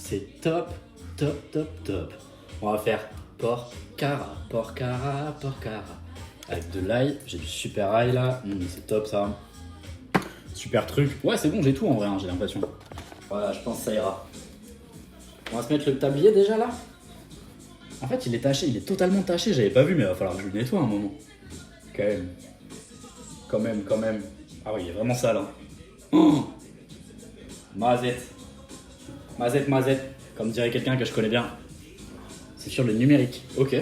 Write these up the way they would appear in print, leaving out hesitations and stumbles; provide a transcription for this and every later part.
C'est top, top, top, top. On va faire porc cara. Avec de l'ail, j'ai du super ail là. C'est top ça. Super truc. Ouais, c'est bon, j'ai tout en vrai, hein, j'ai l'impression. Voilà, je pense que ça ira. On va se mettre le tablier déjà là. En fait, il est taché, il est totalement taché. J'avais pas vu, mais il va falloir que je le nettoie un moment. Quand même. Ah oui, il est vraiment sale. Hein. Oh, mazette, comme dirait quelqu'un que je connais bien. C'est sur le numérique. Ok.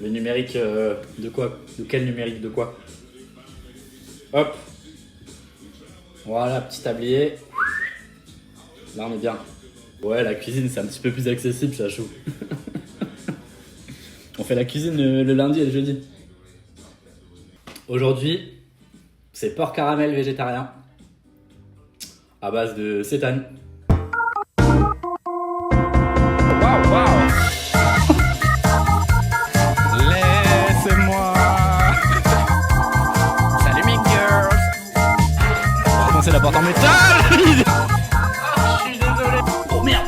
Le numérique de quoi? De quel numérique? De quoi? Hop. Voilà, petit tablier. Là, on est bien. Ouais, la cuisine, c'est un petit peu plus accessible, chachou. On fait la cuisine le lundi et le jeudi. Aujourd'hui, c'est porc caramel végétarien à base de sétane. Waouh. Laissez-moi. Salut mes girls. On va commencer la porte en métal. Je suis désolé. Oh merde!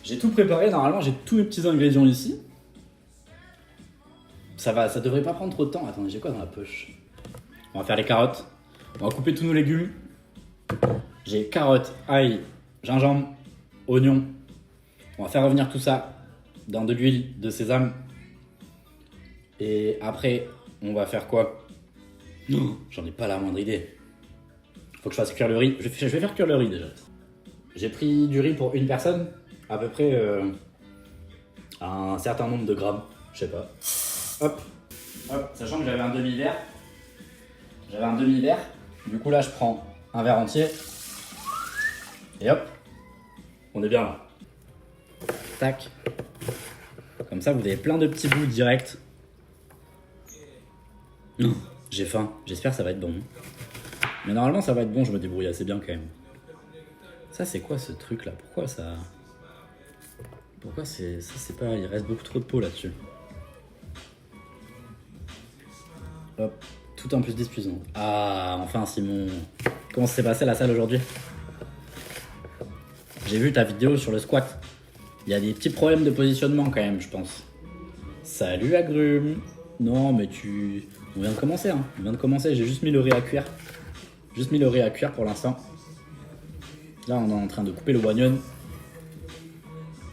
J'ai tout préparé, normalement j'ai tous mes petits ingrédients ici. Ça devrait pas prendre trop de temps. Attendez, j'ai quoi dans la poche? On va faire les carottes. On va couper tous nos légumes. J'ai carottes, ail, gingembre, oignons. On va faire revenir tout ça dans de l'huile de sésame. Et après, on va faire quoi? J'en ai pas la moindre idée. Faut que je fasse cuire le riz. Je vais faire cuire le riz déjà. J'ai pris du riz pour une personne, à peu près un certain nombre de grammes. Je sais pas. Hop, sachant que j'avais un demi-verre. Du coup là, je prends un verre entier. Et hop, on est bien là. Tac. Comme ça, vous avez plein de petits bouts directs. J'ai faim. J'espère que ça va être bon. Mais normalement, ça va être bon. Je me débrouille assez bien quand même. Ça, c'est quoi ce truc là? Pourquoi c'est pas... Il reste beaucoup trop de peau là-dessus. Hop, tout en plus 10 plus 1. Ah, enfin Simon. Comment s'est passé la salle aujourd'hui? J'ai vu ta vidéo sur le squat. Il y a des petits problèmes de positionnement quand même, je pense. Salut Agrumes. Non, mais on vient de commencer, hein. J'ai juste mis le riz à cuire. Pour l'instant. Là, on est en train de couper le wagnon.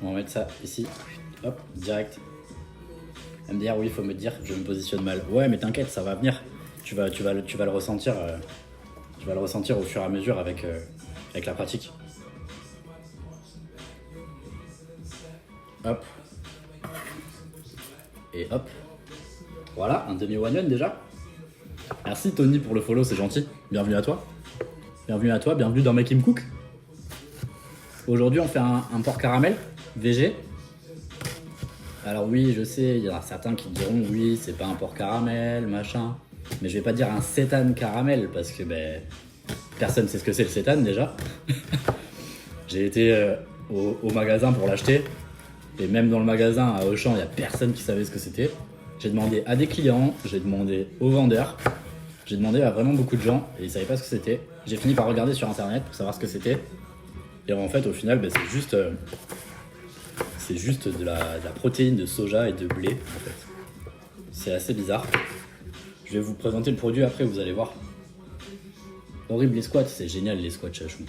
On va mettre ça ici. Hop, direct. Elle me dit, oui, il faut me dire, je me positionne mal. Ouais, mais t'inquiète, ça va venir. Tu vas le ressentir. Tu vas le ressentir au fur et à mesure avec la pratique. Hop. Et hop. Voilà, un demi-wagnon déjà. Merci Tony pour le follow, c'est gentil. Bienvenue à toi, bienvenue dans Make Him Cook. Aujourd'hui, on fait un porc caramel végé. Alors oui, je sais, il y en a certains qui diront oui, c'est pas un porc caramel, machin. Mais je vais pas dire un sétane caramel parce que personne sait ce que c'est le sétane déjà. J'ai été au magasin pour l'acheter. Et même dans le magasin à Auchan, il y a personne qui savait ce que c'était. J'ai demandé à des clients, j'ai demandé aux vendeurs, j'ai demandé à vraiment beaucoup de gens et ils savaient pas ce que c'était. J'ai fini par regarder sur internet pour savoir ce que c'était. Et en fait, au final, c'est juste de la protéine de soja et de blé, en fait. C'est assez bizarre. Je vais vous présenter le produit après, vous allez voir. Horrible les squats, c'est génial les squats, chachou.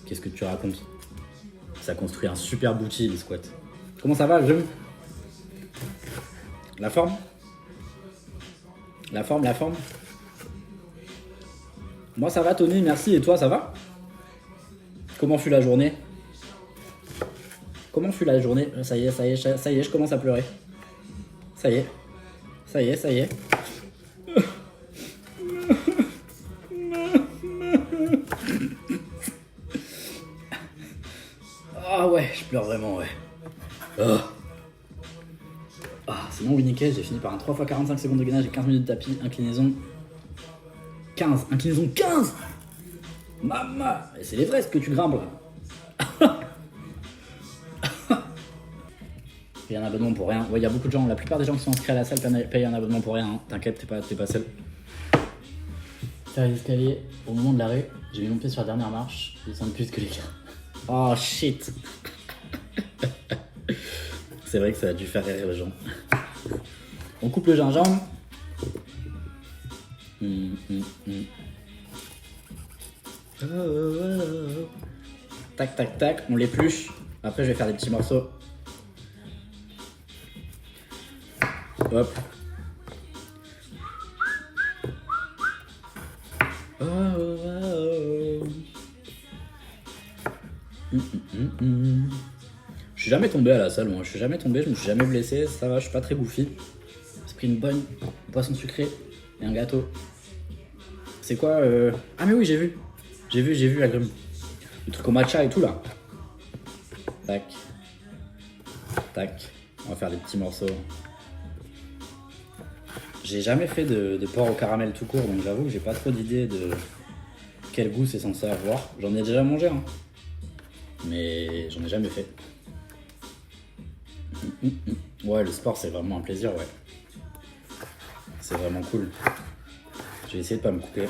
Qu'est-ce que tu racontes? Ça construit un super outil, les squats. Comment ça va, Jum? La forme? Moi ça va Tony, merci. Et toi, ça va? Comment fut la journée? Ça y est, je commence à pleurer. Ça y est. Ah ouais, je pleure vraiment, ouais. Sinon, oui, nickel, j'ai fini par un 3 x 45 secondes de gainage et 15 minutes de tapis, inclinaison 15. Inclinaison 15! Maman! C'est l'Everest que tu grimpes là. Payer un abonnement pour rien. Ouais, il y a beaucoup de gens, la plupart des gens qui sont inscrits à la salle payent un abonnement pour rien. Hein. T'inquiète, t'es pas seul. faire les escaliers au moment de l'arrêt. J'ai mis mon pied sur la dernière marche. Je descends plus que les gars. Oh shit. C'est vrai que ça a dû faire rire les gens. On coupe le gingembre. Tac tac tac, on l'épluche. Après je vais faire des petits morceaux. Hop. Je suis jamais tombé à la salle, moi. Je suis jamais tombé, je me suis jamais blessé. Ça va, je suis pas très goofy. J'ai pris une bonne boisson sucrée et un gâteau. C'est quoi Ah mais oui, j'ai vu Agrum. Le truc au matcha et tout là. Tac. Tac. On va faire des petits morceaux. J'ai jamais fait de porc au caramel tout court, donc j'avoue que j'ai pas trop d'idée de quel goût c'est censé avoir. J'en ai déjà mangé, hein. Mais j'en ai jamais fait. Ouais, le sport c'est vraiment un plaisir, ouais. C'est vraiment cool. Je vais essayer de pas me couper.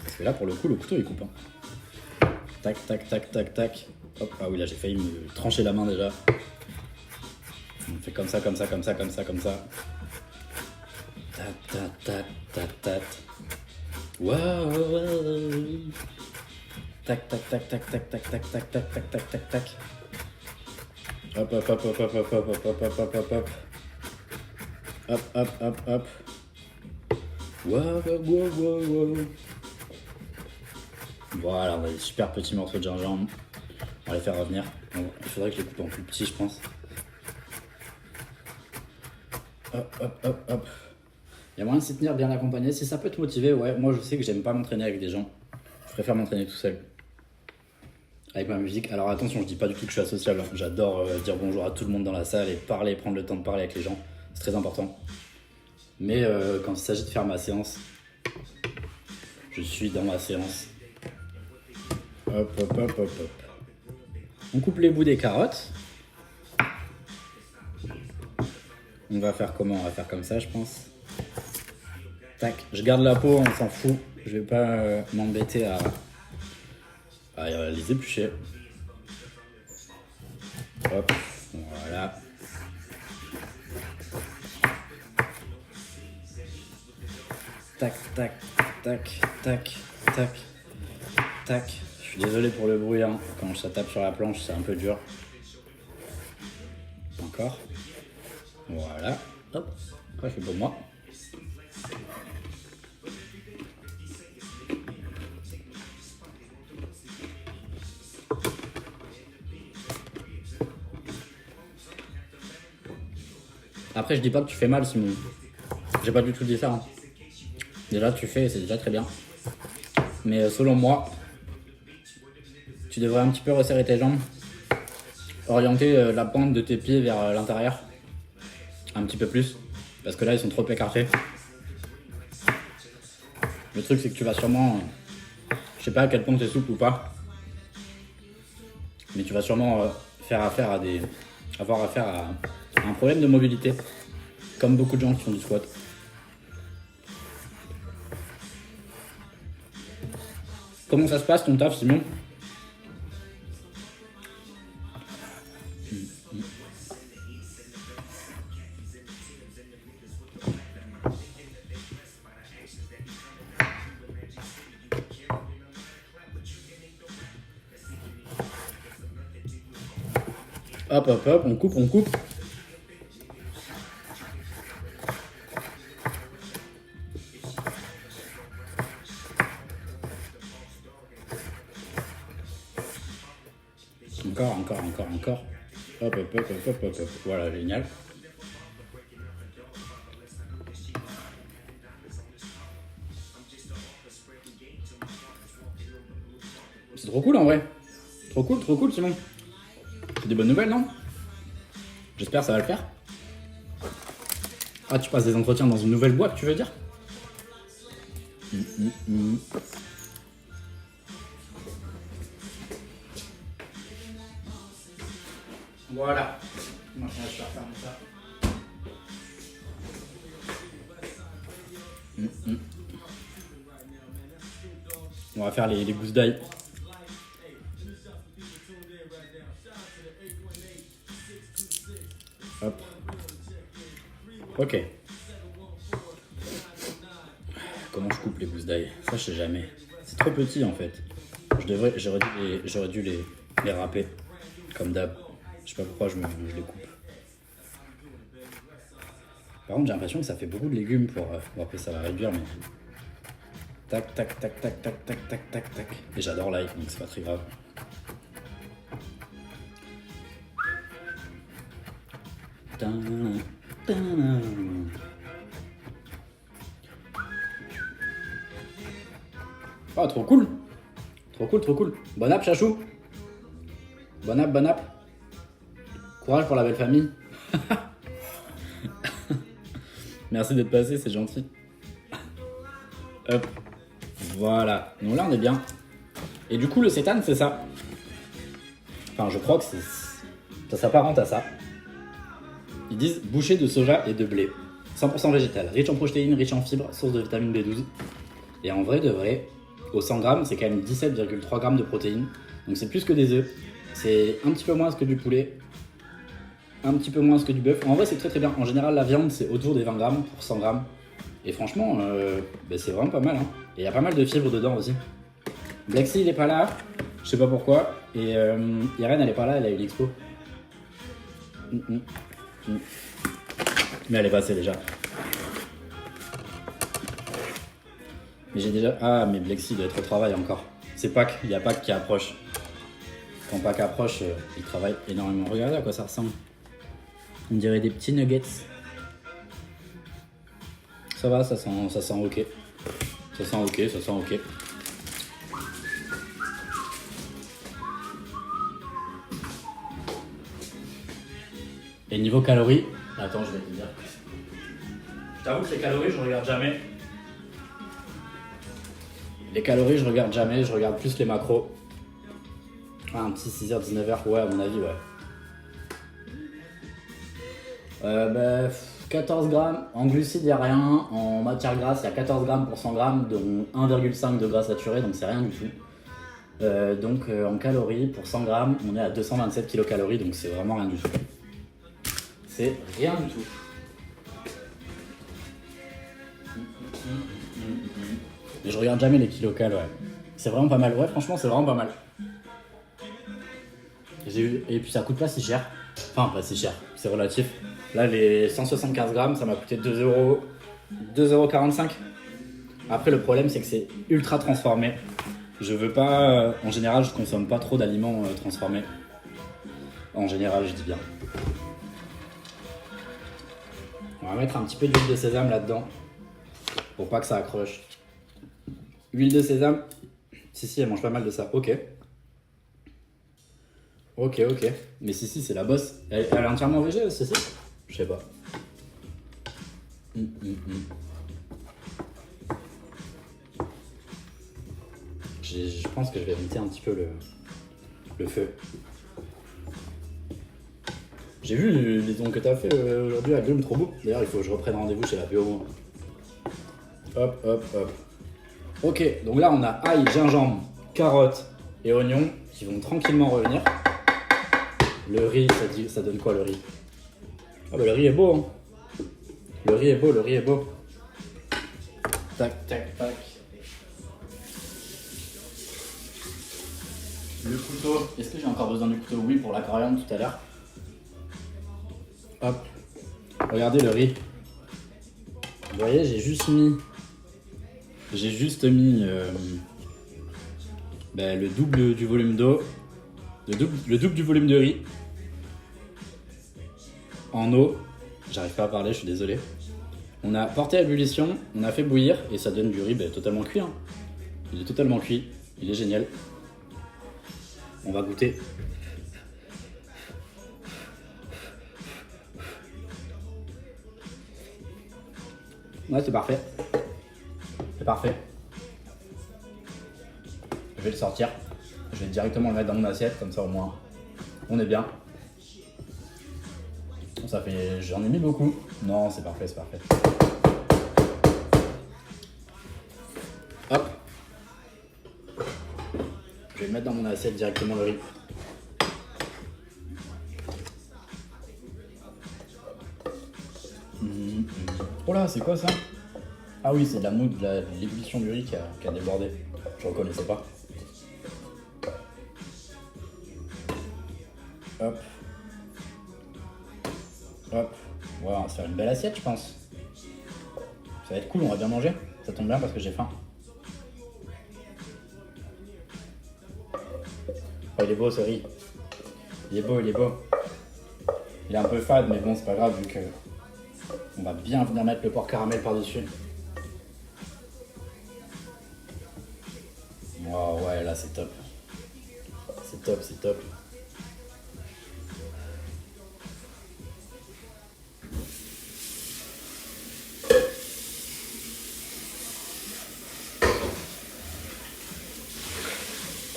Parce que là, pour le coup, le couteau il coupe. Hein. Tac, tac, tac, tac, tac. Hop, ah oui, là j'ai failli me trancher la main déjà. On fait comme ça, comme ça, comme ça, comme ça, comme ça. Tat, tat, tat, tat, tat. Waouh. Tac, tac, tac, tac, tac, tac, tac, tac, tac, tac, tac, tac, tac. Hop, hop, hop, hop, hop, hop, hop, hop, hop, hop, hop, hop. Hop, hop, hop, hop. Wow, wow, wow, wow. Voilà, on a des super petits morceaux de gingembre. On va les faire revenir. Bon, il faudrait que je les coupe en plus petit, je pense. Hop, hop, hop, hop. Il y a moyen de s'y tenir bien accompagné. Si ça peut te motiver, ouais, moi je sais que j'aime pas m'entraîner avec des gens. Je préfère m'entraîner tout seul. Avec ma musique. Alors attention, je dis pas du tout que je suis asocial. Hein. J'adore dire bonjour à tout le monde dans la salle et parler, prendre le temps de parler avec les gens. C'est très important. Mais quand il s'agit de faire ma séance, je suis dans ma séance. Hop, hop, hop, hop, hop. On coupe les bouts des carottes. On va faire comment? On va faire comme ça, je pense. Tac, je garde la peau, on s'en fout. Je vais pas m'embêter à les éplucher. Hop, voilà. Tac, tac, tac, tac, tac, tac. Je suis désolé pour le bruit, hein. Quand ça tape sur la planche, c'est un peu dur. Encore. Voilà. Hop, après je fais pour moi. Après, je dis pas que tu fais mal, Simon. J'ai pas du tout dit ça. Hein. Déjà, tu fais, c'est déjà très bien. Mais selon moi, tu devrais un petit peu resserrer tes jambes, orienter la pointe de tes pieds vers l'intérieur, un petit peu plus, parce que là, ils sont trop écartés. Le truc, c'est que tu vas sûrement, je sais pas à quel point tu es souple ou pas, mais tu vas sûrement avoir affaire à un problème de mobilité, comme beaucoup de gens qui font du squat. Comment ça se passe ton taf, Simon? Hop, hop, hop, on coupe, on coupe. Encore. Hop, hop, hop, hop, hop, hop, hop. Voilà, génial. C'est trop cool en vrai. Trop cool, Simon. C'est des bonnes nouvelles, non? J'espère que ça va le faire. Ah, tu passes des entretiens dans une nouvelle boîte, tu veux dire? Voilà. Maintenant, je vais refermer ça. On va faire les gousses d'ail. Hop. Ok. Comment je coupe les gousses d'ail? Ça, je sais jamais. C'est trop petit en fait. J'aurais dû les râper comme d'hab. Je sais pas pourquoi je les coupe. Par contre, j'ai l'impression que ça fait beaucoup de légumes pour. Bon, après, ça va réduire, mais. Tac, tac, tac, tac, tac, tac, tac, tac, tac. Et j'adore l'ail, donc c'est pas très grave. Oh, trop cool! Trop cool, trop cool. Bon app, chachou! Bon app, bon app. Courage pour la belle famille. Merci d'être passé, c'est gentil. Hop. Voilà. Donc là, on est bien. Et du coup, le sétane, c'est ça. Enfin, je crois que ça s'apparente à ça. Ils disent bouchée de soja et de blé. 100% végétal. Riche en protéines, riche en fibres, source de vitamine B12. Et en vrai de vrai, au 100 grammes, c'est quand même 17,3 grammes de protéines. Donc c'est plus que des œufs. C'est un petit peu moins que du poulet. Un petit peu moins que du bœuf. En vrai, c'est très très bien. En général, la viande, c'est autour des 20 grammes pour 100 grammes. Et franchement, c'est vraiment pas mal. Hein. Et il y a pas mal de fibres dedans aussi. Blexy, il est pas là. Je sais pas pourquoi. Et Irène, elle est pas là. Elle a une expo. Mais elle est passée déjà. Mais j'ai déjà... Ah, mais Blexy doit être au travail encore. C'est Pâques. Il y a Pâques qui approche. Quand Pâques approche, il travaille énormément. Regardez à quoi ça ressemble. On dirait des petits nuggets. Ça va, ça sent ok. Ça sent ok, ça sent ok. Et niveau calories, attends, je vais te dire. Je t'avoue que les calories, je regarde jamais. Les calories, je regarde jamais, je regarde plus les macros. Ah, un petit 6h, 19h, ouais, à mon avis, ouais. 14 grammes, en glucides il n'y a rien, en matière grasse il y a 14 grammes pour 100 grammes, dont 1,5 de gras saturé, donc c'est rien du tout. En calories, pour 100 grammes, on est à 227 kilocalories, donc c'est vraiment rien du tout. C'est rien du tout. Et je regarde jamais les kilocales, ouais. C'est vraiment pas mal, ouais, franchement c'est vraiment pas mal. Et puis ça coûte pas si cher. Enfin, pas si cher, c'est relatif. Là, les 175 grammes, ça m'a coûté 2,45 €. Après, le problème, c'est que c'est ultra transformé. Je veux pas... En général, je consomme pas trop d'aliments transformés. En général, je dis bien. On va mettre un petit peu d'huile de sésame là-dedans. Pour pas que ça accroche. Huile de sésame. Si, elle mange pas mal de ça. Ok. Ok. Mais si, c'est la bosse. Elle est entièrement végé, si. Je sais pas. Je pense que je vais monter un petit peu le feu. J'ai vu les ongles que t'as fait aujourd'hui à Gloom, trop beau. D'ailleurs, il faut que je reprenne rendez-vous chez la PO. Hop. Ok, donc là on a ail, gingembre, carottes et oignons qui vont tranquillement revenir. Le riz, ça donne quoi le riz? Ah bah le riz est beau, hein. Le riz est beau. Tac. Le couteau, est-ce que j'ai encore besoin du couteau? Oui, pour la coriandre tout à l'heure. Hop. Regardez le riz. Vous voyez, j'ai juste mis le double du volume d'eau. Le double du volume de riz. En eau. J'arrive pas à parler, je suis désolé. On a porté à ébullition, on a fait bouillir et ça donne du riz totalement cuit. Hein. Il est totalement cuit, il est génial. On va goûter. Ouais, c'est parfait. C'est parfait. Je vais le sortir. Je vais directement le mettre dans mon assiette, comme ça au moins on est bien. Ça fait... J'en ai mis beaucoup. Non, c'est parfait. Hop. mettre dans mon assiette directement le riz. Oh là, c'est quoi ça? Ah oui, c'est de la mousse, de l'ébullition du riz qui a débordé. Je reconnaissais pas. Hop. Hop. Ouais, on va se faire une belle assiette, je pense. Ça va être cool, on va bien manger. Ça tombe bien parce que j'ai faim. Oh, il est beau ce riz. Il est beau, il est beau. Il est un peu fade, mais bon, c'est pas grave vu que on va bien venir mettre le porc caramel par-dessus. Oh ouais, là c'est top. C'est top, c'est top.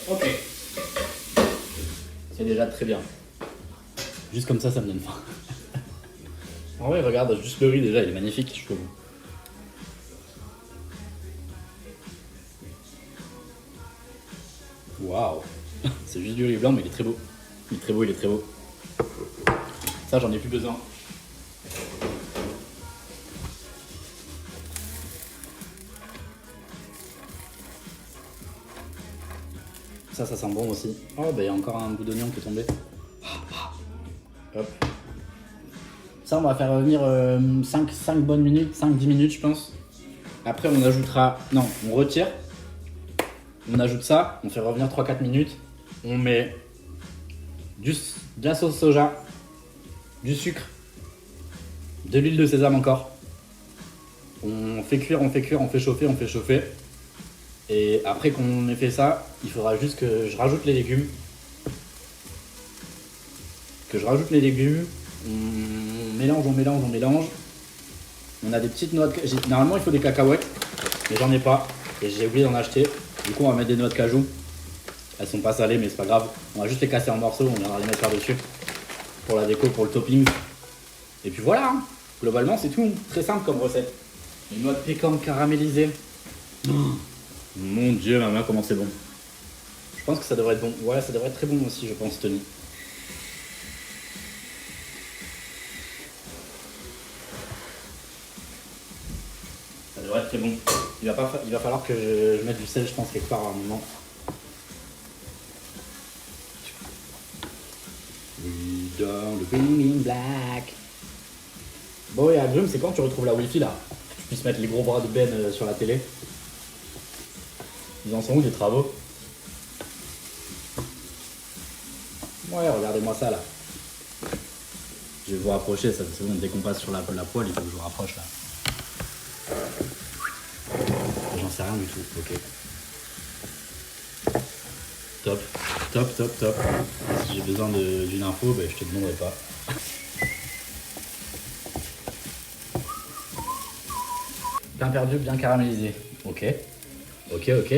Ok. C'est déjà très bien. Juste comme ça me donne faim. En vrai, regarde, juste le riz déjà, il est magnifique, je trouve. Waouh. C'est juste du riz blanc, mais il est très beau. Il est très beau, il est très beau. Ça, j'en ai plus besoin. Ça sent bon aussi. Oh, bah il y a encore un bout d'oignon qui est tombé. Hop. Ça, on va faire revenir 5 bonnes minutes, 5-10 minutes, je pense. Après, on ajoutera... Non, on retire. On ajoute ça, on fait revenir 3-4 minutes. On met de la sauce soja, du sucre, de l'huile de sésame encore. On fait cuire, on fait cuire, on fait chauffer, on fait chauffer. Et après qu'on ait fait ça, il faudra juste que je rajoute les légumes. On mélange, on mélange, on mélange. On a des petites noix de cajou. Normalement, il faut des cacahuètes, mais j'en ai pas. Et j'ai oublié d'en acheter. Du coup, on va mettre des noix de cajou. Elles sont pas salées, mais c'est pas grave. On va juste les casser en morceaux, on viendra les mettre par-dessus. Pour la déco, pour le topping. Et puis voilà, hein. Globalement, c'est tout. Très simple comme recette. Les noix de pécan caramélisées. Oh, mon Dieu, ma main, comment c'est bon. Je pense que ça devrait être bon. Ouais, ça devrait être très bon aussi, je pense, Tony. Ça devrait être très bon. Il va falloir que je mette du sel, je pense, quelque part à un moment. Dans le green black. Bon, et Agrumes, c'est quand tu retrouves la Wi-Fi là? Que tu puisses mettre les gros bras de Ben sur la télé. Ils en sont où les travaux? Ouais, regardez-moi ça là. Je vais vous rapprocher, ça c'est bon, dès qu'on passe sur la poêle, il faut que je vous rapproche là. J'en sais rien du tout, ok. Top, top, top, top. Si j'ai besoin d'une info, ben, je te demanderai pas. Bien perdu, bien caramélisé. Ok. Ok, ok.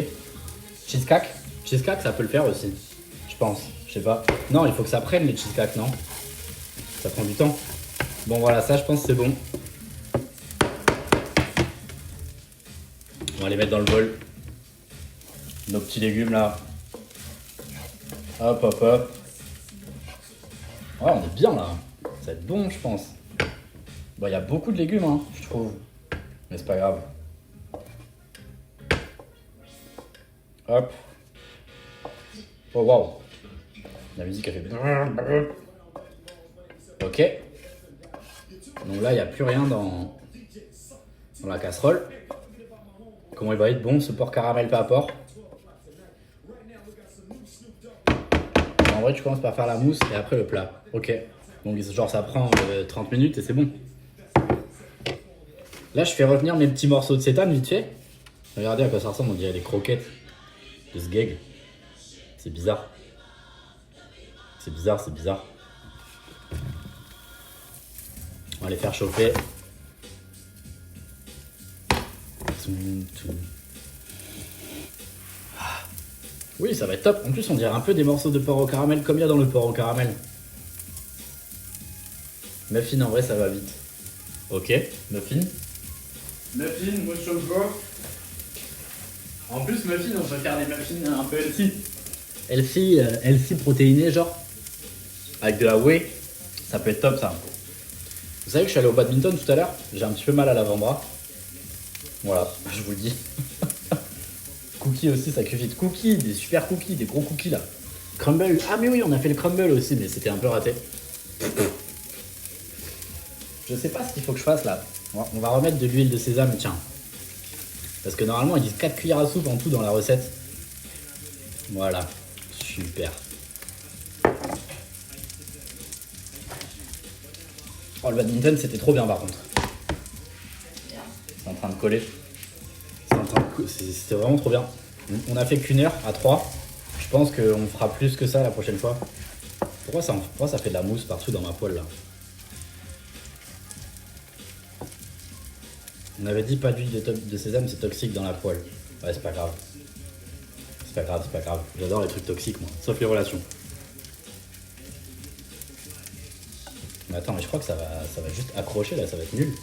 Cheesecake? Cheesecake, ça peut le faire aussi. Je pense. Je sais pas. Non, il faut que ça prenne les cheesecakes, non? Ça prend du temps. Bon, voilà, ça, je pense que c'est bon. On va les mettre dans le bol. Nos petits légumes là. Hop, hop, hop. Ouais, on est bien là. Ça va être bon, je pense. Bon, il y a beaucoup de légumes, hein, je trouve. Mais c'est pas grave. Hop. Oh, waouh. La musique, elle fait... Ok. Donc là, il n'y a plus rien dans la casserole. Comment il va être bon, ce porc caramel pas à porc. En vrai, tu commences par faire la mousse et après le plat. Ok. Donc, genre, ça prend 30 minutes et c'est bon. Là, je fais revenir mes petits morceaux de sétane vite fait. Regardez à quoi ça ressemble, on dirait des croquettes de sgeg. C'est bizarre. C'est bizarre, c'est bizarre. On va les faire chauffer. Oui, ça va être top. En plus, on dirait un peu des morceaux de porc au caramel comme il y a dans le porc au caramel. Muffin, en vrai, ça va vite. Ok, muffin. Muffin, mucho go. En plus, muffin, on peut faire des muffins un peu healthy. healthy protéiné, genre. Avec de la whey. Ça peut être top, ça. Vous savez que je suis allé au badminton tout à l'heure. J'ai un petit peu mal à l'avant-bras. Voilà, je vous le dis. Cookies aussi, ça cuit vite. Cookies, des super cookies, des gros cookies là. Crumble. Ah mais oui, on a fait le crumble aussi, mais c'était un peu raté. Je sais pas ce qu'il faut que je fasse là. On va remettre de l'huile de sésame, tiens. Parce que normalement, ils disent 4 cuillères à soupe en tout dans la recette. Voilà, super. Oh, le badminton, c'était trop bien par contre. C'est en train de coller. C'était vraiment trop bien. On a fait qu'1 heure à 3. Je pense qu'on fera plus que ça la prochaine fois. Pourquoi ça fait de la mousse partout dans ma poêle là? On avait dit pas d'huile de sésame, c'est toxique dans la poêle. Ouais, c'est pas grave. C'est pas grave, c'est pas grave. J'adore les trucs toxiques moi, sauf les relations. Mais attends, mais je crois que ça va juste accrocher là, ça va être nul.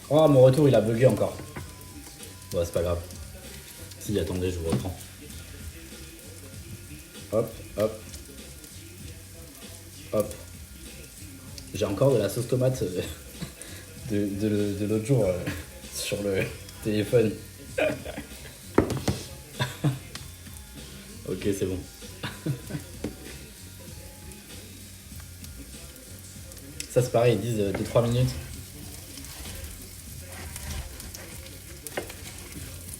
Oh, mon retour il a bugué encore. Ouais, c'est pas grave. Si, attendez, je vous reprends. Hop, hop. Hop. J'ai encore de la sauce tomate de l'autre jour sur le téléphone. Ok, c'est bon. Ça c'est pareil, ils disent 2-3 minutes.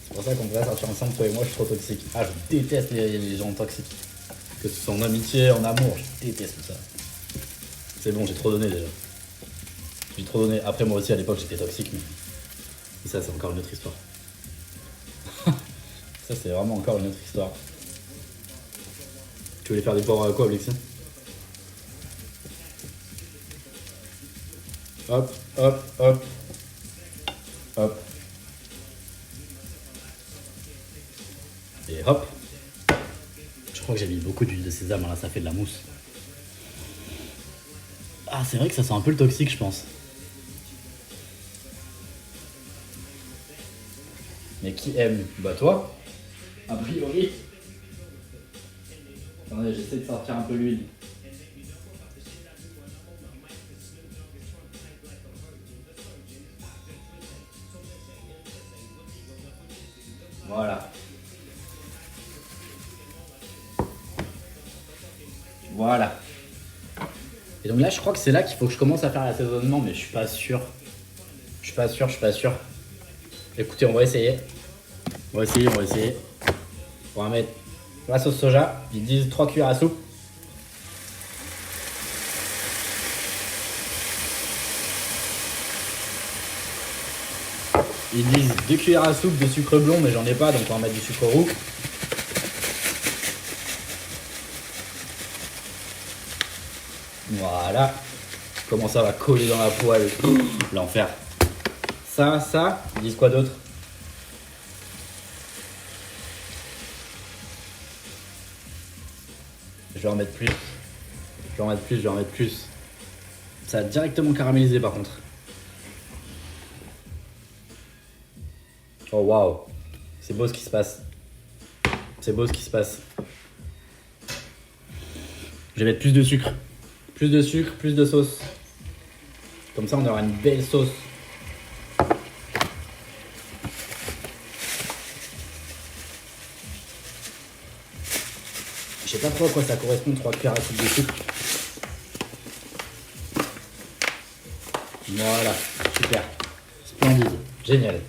C'est pour ça qu'on devrait sortir ensemble, toi et moi, je suis trop toxique. Ah, je déteste les gens toxiques. Que ce soit en amitié, en amour, je déteste tout ça. C'est bon, j'ai trop donné déjà. J'ai trop donné. Après, moi aussi, à l'époque, j'étais toxique, mais ça, c'est encore une autre histoire. Ça, c'est vraiment encore une autre histoire. Tu voulais faire des poires à quoi, Alexis? Hop, hop, hop. Hop. Et hop. Je crois que j'ai mis beaucoup d'huile de sésame, là, ça fait de la mousse. Ah, c'est vrai que ça sent un peu le toxique, je pense. Mais qui aime? Bah toi, a priori. Attendez, j'essaie de sortir un peu l'huile. Voilà. Voilà. Et donc là, je crois que c'est là qu'il faut que je commence à faire l'assaisonnement, mais je suis pas sûr. Je suis pas sûr. Écoutez, on va essayer. On va essayer. On va mettre la sauce soja. Ils disent 3 cuillères à soupe. Ils disent 2 cuillères à soupe de sucre blond, mais j'en ai pas, donc on va mettre du sucre roux. Voilà. Comment ça va coller dans la poêle. L'enfer. Ça, ils disent quoi d'autre? Je vais en mettre plus. Je vais en mettre plus. Ça a directement caramélisé par contre. Oh waouh. C'est beau ce qui se passe. Je vais mettre plus de sucre. Plus de sauce. Comme ça on aura une belle sauce. Je sais pas trop à quoi ça correspond, 3 cuillères à soupe de sucre. Voilà, super. Splendide, génial.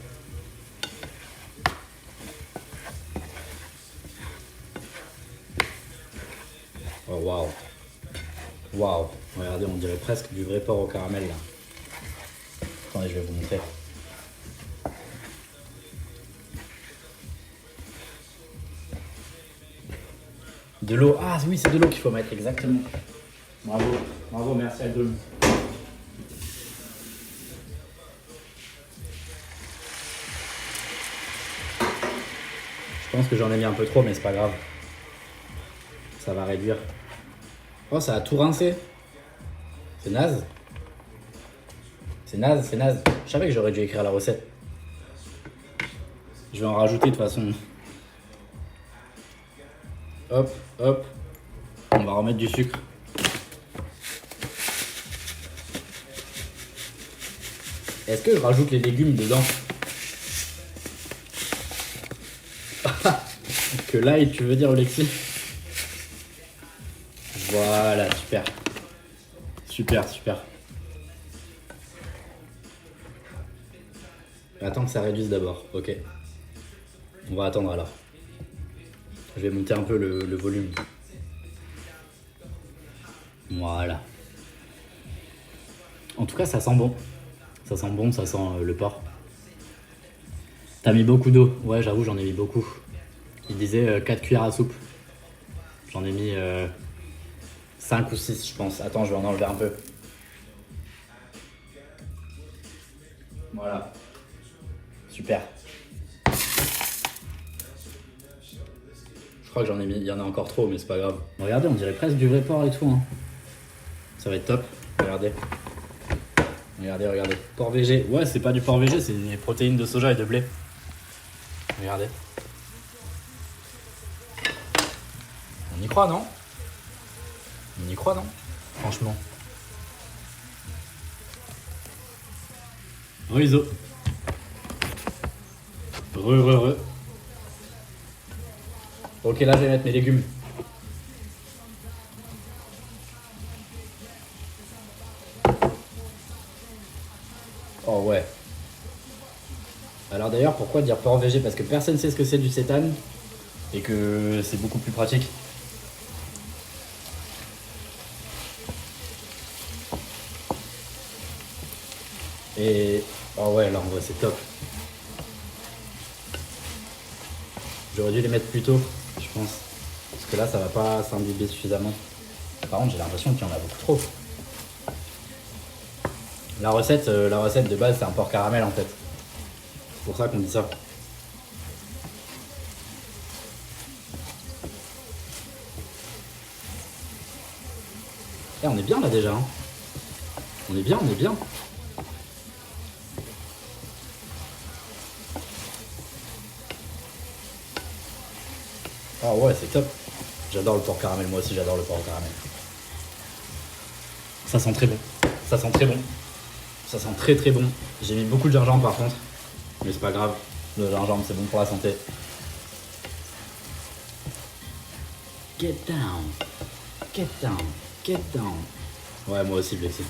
Oh waouh. Waouh. Regardez, on dirait presque du vrai porc au caramel là. Attendez, je vais vous montrer. De l'eau. Ah oui, c'est de l'eau qu'il faut mettre, exactement. Bravo, merci Aldo. Je pense que j'en ai mis un peu trop, mais c'est pas grave. Ça va réduire. Oh, ça a tout rincé. C'est naze. Je savais que j'aurais dû écrire la recette. Je vais en rajouter de toute façon. Hop, hop. On va remettre du sucre. Est-ce que je rajoute les légumes dedans? Que l'ail, tu veux dire, Alexis? Voilà, super. Super, super. Attends que ça réduise d'abord, ok. On va attendre alors. Je vais monter un peu le volume. Voilà. En tout cas, ça sent bon. Ça sent bon, ça sent le porc. T'as mis beaucoup d'eau. Ouais, j'avoue, j'en ai mis beaucoup. Il disait 4 cuillères à soupe. J'en ai mis 5 ou 6, je pense. Attends, je vais en enlever un peu. Voilà. Super. Je crois que j'en ai mis, il y en a encore trop, mais c'est pas grave. Regardez, on dirait presque du vrai porc et tout. Hein. Ça va être top. Regardez. Regardez, regardez. Porc végé. Ouais, c'est pas du porc végé, c'est des protéines de soja et de blé. Regardez. On y croit, non? On y croit, non? Franchement. Riso. Re. Ok, là, je vais mettre mes légumes. Oh ouais. Alors d'ailleurs, pourquoi dire porc végé? Parce que personne ne sait ce que c'est du sétane et que c'est beaucoup plus pratique. Et oh ouais, là en vrai c'est top. J'aurais dû les mettre plus tôt, je pense. Parce que là ça va pas s'imbiber suffisamment. Par contre j'ai l'impression qu'il y en a beaucoup trop. La recette de base c'est un porc caramel en fait. C'est pour ça qu'on dit ça. Eh, on est bien là déjà. Hein. On est bien, on est bien. Oh ouais, c'est top. J'adore le porc caramel, moi aussi j'adore le porc caramel. Ça sent très bon. Ça sent très bon. Ça sent très très bon. J'ai mis beaucoup de gingembre par contre. Mais c'est pas grave. Le gingembre c'est bon pour la santé. Get down. Get down. Get down. Ouais, moi aussi, Blexi.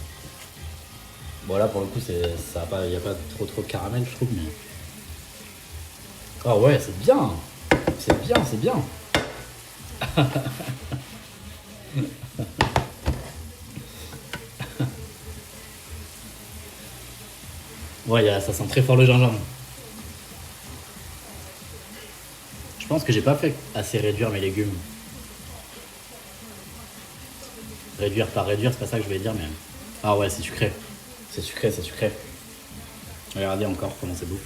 Bon, là pour le coup, il n'y a pas trop de caramel, je trouve. Mais... oh ouais, c'est bien. C'est bien, c'est bien. Ouais, ça sent très fort le gingembre. Je pense que j'ai pas fait assez réduire mes légumes. Réduire par réduire, c'est pas ça que je voulais dire, mais... ah ouais, c'est sucré. C'est sucré, c'est sucré. Regardez encore comment c'est beau.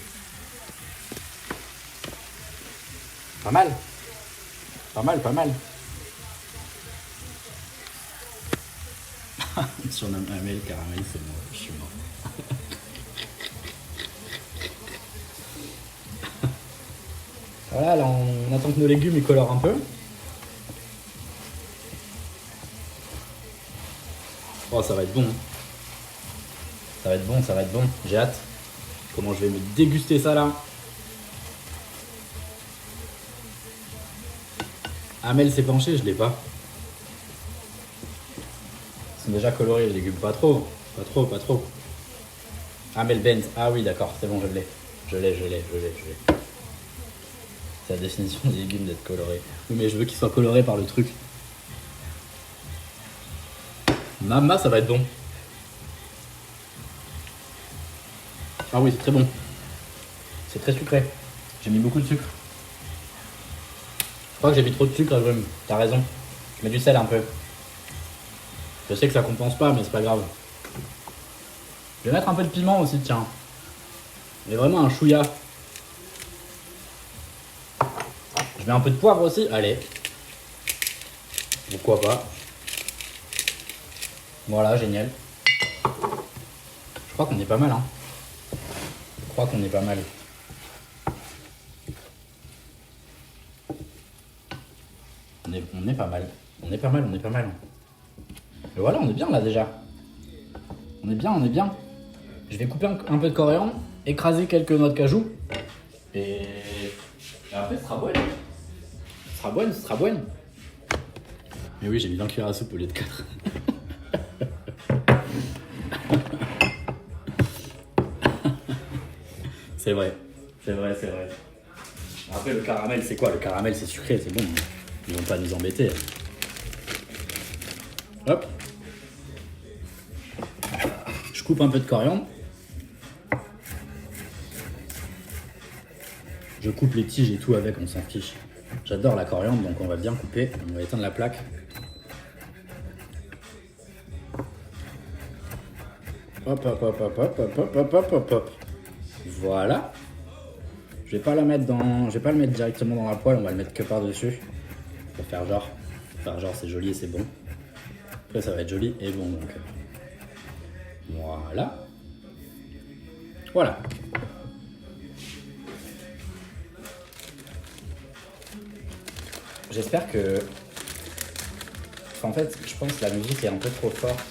Pas mal. Pas mal, pas mal. Surnomme Amel Caramel, c'est moi, je suis mort. Voilà, là on attend que nos légumes ils colorent un peu. Oh, ça va être bon. Ça va être bon, ça va être bon. J'ai hâte. Comment je vais me déguster ça là. Amel s'est penché, je l'ai pas. Ils sont déjà colorés les légumes, pas trop. Pas trop, pas trop. Amel Benz, ah oui d'accord, c'est bon, je l'ai. Je l'ai. C'est la définition des légumes d'être colorés. Oui mais je veux qu'ils soient colorés par le truc. Mama, ça va être bon. Ah oui, c'est très bon. C'est très sucré. J'ai mis beaucoup de sucre. Je crois que j'ai mis trop de sucre, Agrumes. T'as raison. Je mets du sel un peu. Je sais que ça compense pas, mais c'est pas grave. Je vais mettre un peu de piment aussi, tiens. Mais vraiment un chouïa. Je mets un peu de poivre aussi. Allez. Pourquoi pas. Voilà, génial. Je crois qu'on est pas mal, hein. Je crois qu'on est pas mal. On est pas mal. On est pas mal, on est pas mal. Et voilà, on est bien là déjà. On est bien, on est bien. Je vais couper un peu de coriandre, écraser quelques noix de cajou. Et après, ce sera bon. Ce sera bon, ce sera bon. Mais oui, j'ai mis 20 cuillères à soupe au lieu de 4. C'est vrai, c'est vrai, c'est vrai. Après, le caramel, c'est quoi? Le caramel, c'est sucré, c'est bon. Ils vont pas nous embêter. Hop. Je coupe un peu de coriandre. Je coupe les tiges et tout avec, on s'en fiche. J'adore la coriandre, donc on va bien couper. On va éteindre la plaque. Hop, hop, hop, hop, hop, hop, hop, hop, hop, hop, hop. Voilà. Je vais pas la mettre dans. Je vais pas le mettre directement dans la poêle, on va le mettre que par-dessus. Pour faire genre. Faire genre c'est joli et c'est bon. Après ça va être joli et bon donc. Voilà. Voilà. J'espère que. Enfin, en fait, je pense que la musique est un peu trop forte.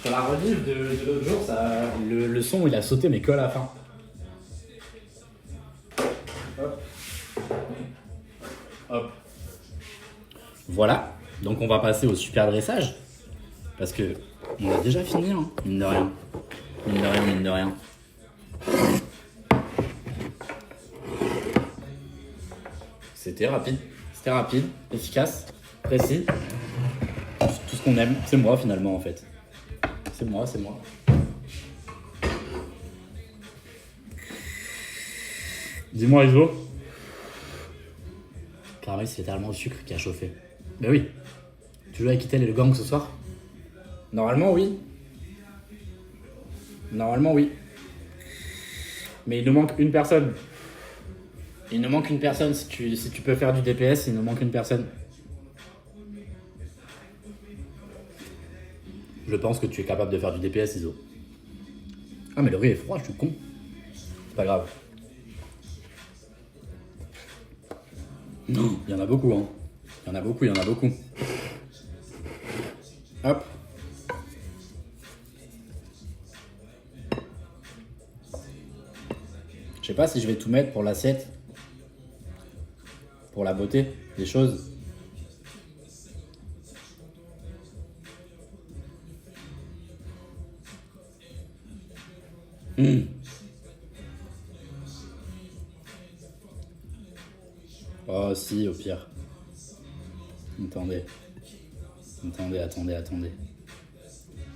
Sur la rediff de l'autre jour, le son il a sauté mais que à la fin. Hop. Hop. Voilà. Donc on va passer au super dressage. Parce que on a déjà fini, hein, mine de rien. Mine de rien, mine de rien. C'était rapide, efficace, précis. Tout ce qu'on aime, c'est moi finalement en fait. C'est moi. Dis-moi Iso. Caramel, c'est littéralement le sucre qui a chauffé. Ben oui. Tu joues avec Itel et le gang ce soir? Normalement oui. Mais il nous manque une personne. Si tu peux faire du DPS, il nous manque une personne. Je pense que tu es capable de faire du DPS, Iso. Ah mais le riz est froid, je suis con. C'est pas grave. Non, il y en a beaucoup, hein. Il y en a beaucoup. Hop. Je sais pas si je vais tout mettre pour l'assiette. Pour la beauté des choses. Oh si, au pire. Attendez.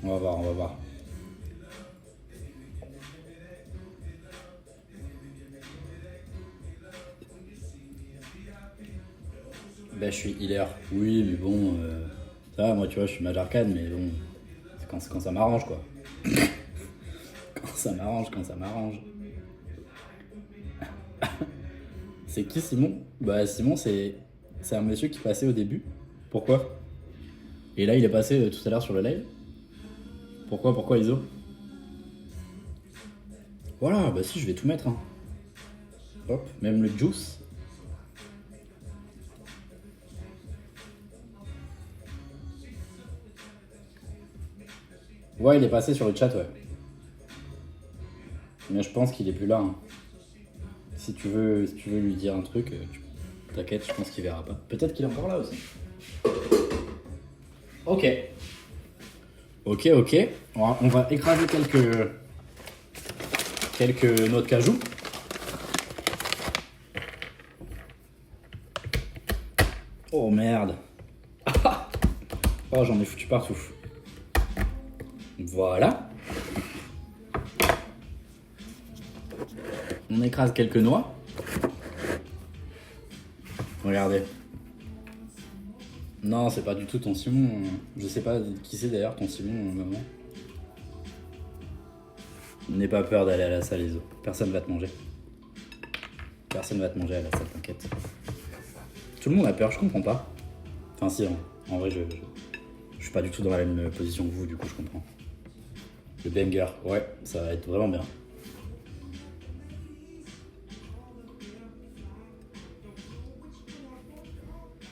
On va voir. Ben je suis healer. Oui, mais bon, ça va, moi tu vois, je suis mage arcane, mais bon, c'est quand ça m'arrange quoi. Quand ça m'arrange. C'est qui Simon? Bah Simon c'est un monsieur qui passait au début. Pourquoi? Et là il est passé tout à l'heure sur le live. Pourquoi Iso? Voilà, bah si je vais tout mettre hein. Hop, même le juice. Ouais, il est passé sur le chat, ouais. Mais je pense qu'il est plus là. Hein. Si tu veux lui dire un truc, t'inquiète, je pense qu'il verra pas. Peut-être qu'il est encore là aussi. Ok. On va écraser quelques noix de cajou. Oh merde. Oh, j'en ai foutu partout. Voilà. On écrase quelques noix. Regardez. Non, c'est pas du tout ton Simon. Je sais pas qui c'est d'ailleurs ton Simon, maman. N'aie pas peur d'aller à la salle, Iso. Personne va te manger. Personne va te manger à la salle, t'inquiète. Tout le monde a peur, je comprends pas. Enfin si, en vrai, je suis pas du tout dans la même position que vous, du coup, je comprends. Le banger, ouais, ça va être vraiment bien.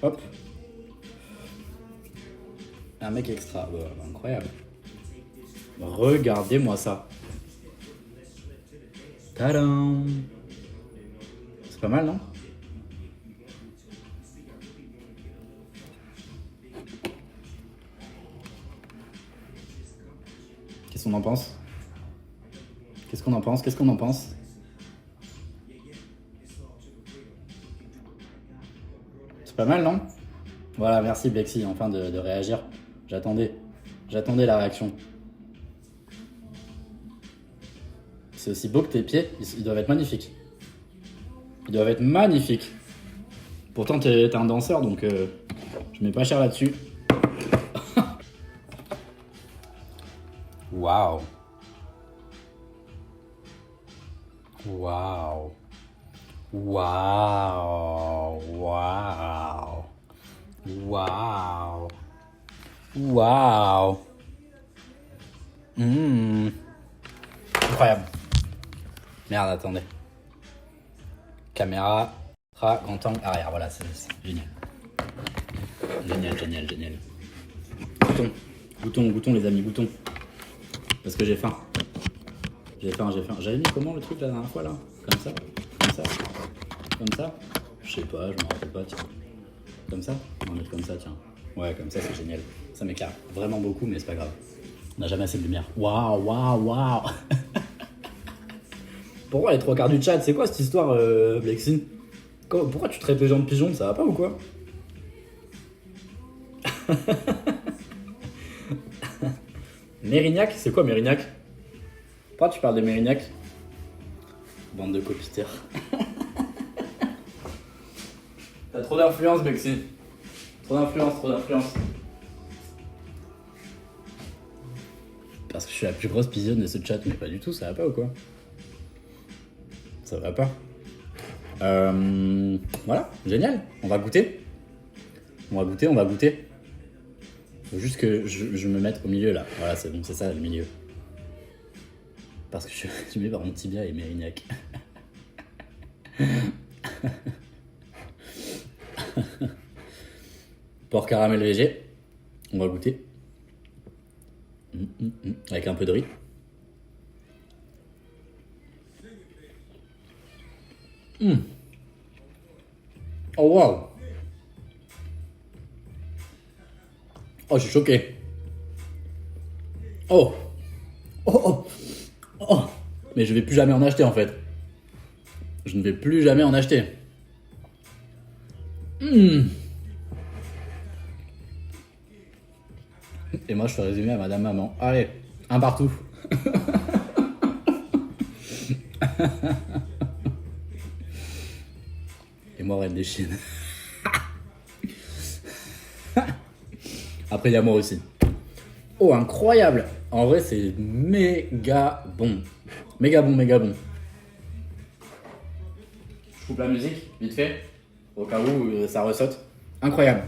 Hop. Un mec extra, ouais, incroyable. Regardez-moi ça. Tadam! C'est pas mal, non? Qu'est-ce qu'on en pense? Qu'est-ce qu'on en pense? Qu'est-ce qu'on en pense? C'est pas mal, non? Voilà, merci Blexy, enfin de réagir. J'attendais la réaction. C'est aussi beau que tes pieds, ils doivent être magnifiques. Ils doivent être magnifiques. Pourtant, t'es un danseur, donc je mets pas cher là-dessus. Waouh. Waouh. Waouh. Waouh. Waouh. Waouh. Incroyable. Merde, attendez. Caméra, grand angle, arrière, voilà, c'est génial. Génial. Bouton les amis, bouton. Parce que j'ai faim. J'avais mis comment le truc la dernière fois là? Comme ça. Je sais pas, je m'en rappelle pas, tiens. Comme ça? On va mettre comme ça, tiens. Ouais, comme ça, c'est génial. Ça m'éclaire vraiment beaucoup, mais c'est pas grave. On n'a jamais assez de lumière. Waouh. Pourquoi les 3/4 du chat? C'est quoi cette histoire, Blexy? Pourquoi tu traites les gens de pigeons? Ça va pas ou quoi? Mérignac? C'est quoi Mérignac? Pourquoi tu parles de Mérignac? Bande de copiteurs. T'as trop d'influence, Blexy. Trop d'influence. Parce que je suis la plus grosse pigeonne de ce chat, mais pas du tout, ça va pas ou quoi? Ça va pas. Voilà, génial. On va goûter. Faut juste que je me mette au milieu là. Voilà, c'est bon, c'est ça le milieu. Parce que je suis mis par mon tibia et Mérignac. Porc caramel végé. On va goûter. Avec un peu de riz. Oh wow. Oh, je suis choqué. Oh. Mais je vais plus jamais en acheter en fait. Je ne vais plus jamais en acheter. Et moi je fais résumer à Madame Maman. Allez, un partout. Et moi Reine des Chines. Après il y a moi aussi. Oh incroyable. En vrai c'est méga bon. Méga bon. Je coupe la musique, vite fait. Au cas où ça ressaute. Incroyable.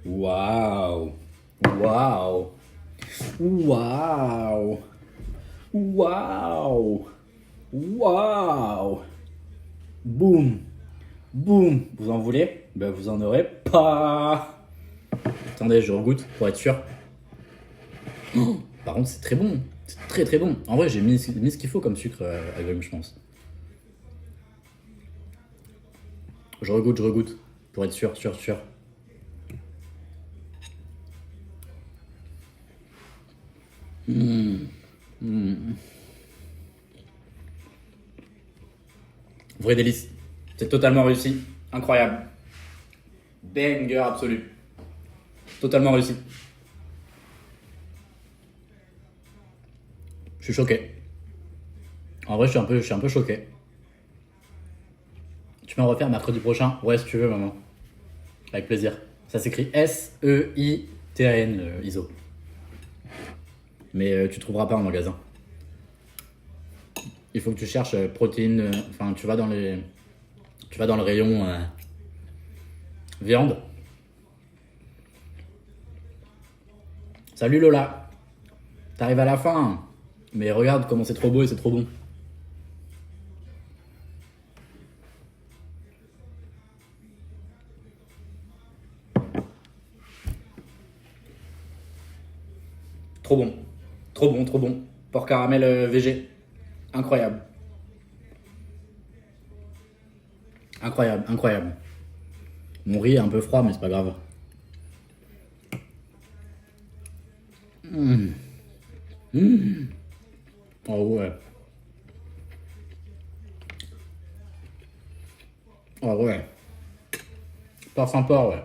Waouh. Boum. Vous en voulez? Ben vous en aurez pas. Attendez, je regoute pour être sûr. Par contre, c'est très bon. C'est très bon. En vrai, j'ai mis ce qu'il faut comme sucre agrumes, je pense. Je regoute pour être sûr. Vrai délice. C'est totalement réussi. Incroyable. Banger absolu. Totalement réussi. Je suis choqué. En vrai, je suis un peu choqué. Tu peux en refaire mercredi prochain? Ouais, si tu veux, maman. Avec plaisir. Ça s'écrit S-E-I-T-A-N, ISO. Mais tu trouveras pas en magasin. Il faut que tu cherches protéines. Enfin, tu vas dans le rayon viande. Salut Lola. T'arrives à la fin. Mais regarde comment c'est trop beau et c'est trop bon. Trop bon. Trop bon, trop bon. Porc caramel VG. Incroyable. Incroyable, incroyable. Mon riz est un peu froid, mais c'est pas grave. Oh ouais. Oh ouais. Parfum porc, ouais.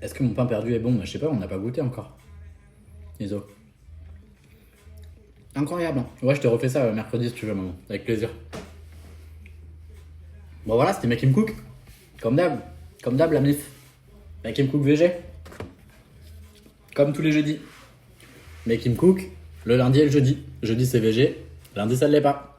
Est-ce que mon pain perdu est bon? Je sais pas, on n'a pas goûté encore. Iso. Incroyable. Hein. Ouais, je te refais ça mercredi si tu veux, maman. Avec plaisir. Bon voilà, c'était Make Him Cook. Comme d'hab. Comme d'hab, la mif. Make Him Cook VG. Comme tous les jeudis. Make Him Cook, le lundi et le jeudi. Jeudi c'est VG, lundi ça ne l'est pas.